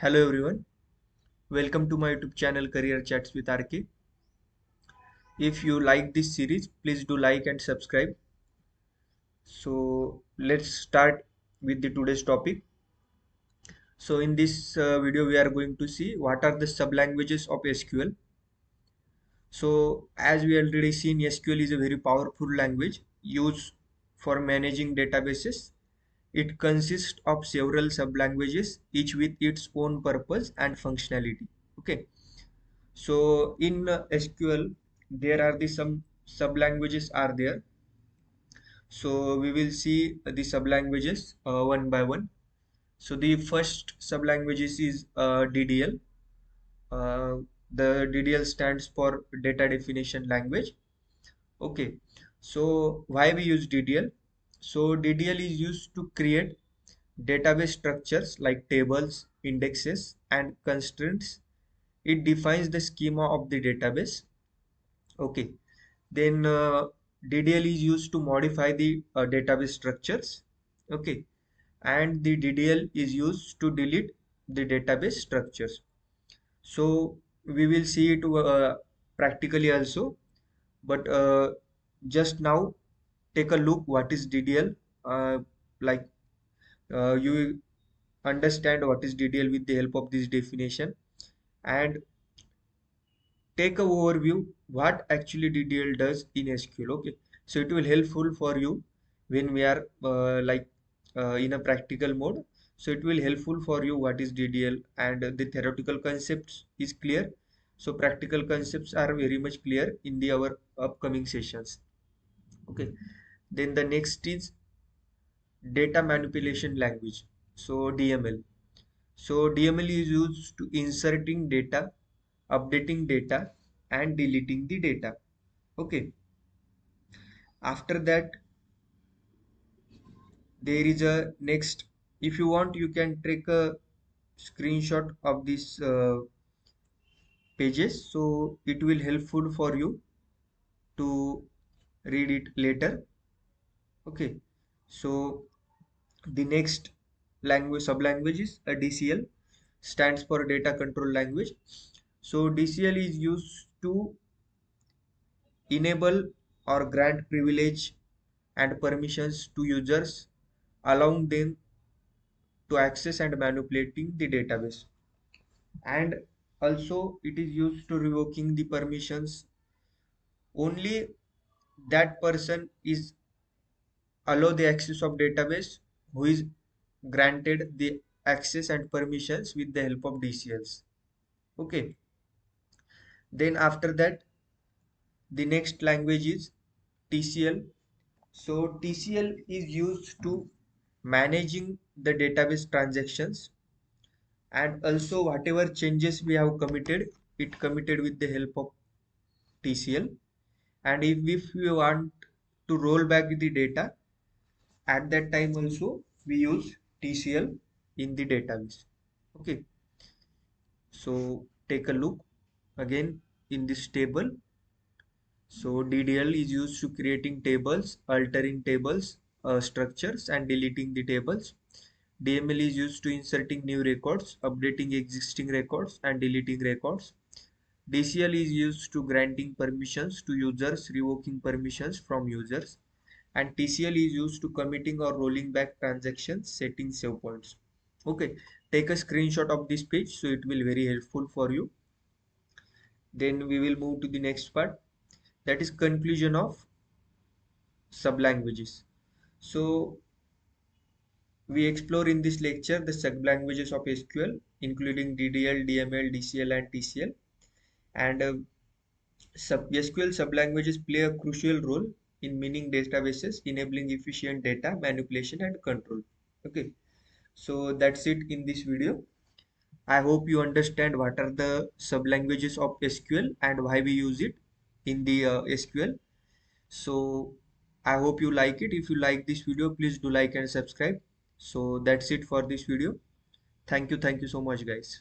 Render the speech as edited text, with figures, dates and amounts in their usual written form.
Hello everyone, welcome to my YouTube channel Career Chats with RK. If you like this series, please do like and subscribe. So let's start with the today's topic. So in this video, we are going to see what are the sublanguages of SQL. So as we already seen, SQL is a very powerful language used for managing databases. It consists of several sublanguages, each with its own purpose and functionality. Okay. So in SQL, there are some sublanguages are there. So we will see the sublanguages one by one. So the first sublanguages is DDL. Uh, the DDL stands for Data Definition Language. Okay. So why we use DDL? So DDL is used to create database structures like tables, indexes, and constraints. It defines the schema of the database. Okay. Then DDL is used to modify the database structures. Okay. And the DDL is used to delete the database structures. So we will see it practically also. But just now, take a look what is DDL. Like you understand what is DDL with the help of this definition, and take a overview what actually DDL does in SQL. Okay, so it will helpful for you when we are in a practical mode. So it will helpful for you what is DDL, and the theoretical concepts is clear. So practical concepts are very much clear in the our upcoming sessions. Okay, then the next is data manipulation language. So DML. So DML is used to inserting data, updating data, and deleting the data. Okay. After that, there is a next. If you want, you can take a screenshot of these pages. So it will helpful for you to read it later. Okay. So the next language sublanguage is a DCL, stands for data control language. So DCL is used to enable or grant privilege and permissions to users, allowing them to access and manipulating the database. And also it is used to revoking the permissions. Only that person is allow the access of database who is granted the access and permissions with the help of DCLs. Okay. Then after that, the next language is TCL. So TCL is used to managing the database transactions, and also whatever changes we have committed, it committed with the help of TCL. And if we want to roll back the data, at that time also we use TCL in the database. Okay, so take a look again in this table. So DDL is used to creating tables, altering tables, structures, and deleting the tables. DML is used to inserting new records, updating existing records, and deleting records. DCL is used to granting permissions to users, revoking permissions from users. And TCL is used to committing or rolling back transactions, setting save points. Okay, take a screenshot of this page so it will very helpful for you. Then we will move to the next part, that is conclusion of sublanguages. So we explore in this lecture the sublanguages of SQL, including DDL, DML, DCL, and TCL. And SQL sublanguages play a crucial role in mining databases, enabling efficient data manipulation and control. Okay, so that's it in this video. I hope you understand what are the sublanguages of SQL and why we use it in the SQL. So I hope you like it. If you like this video, please do like and subscribe. So that's it for this video. Thank you so much, guys.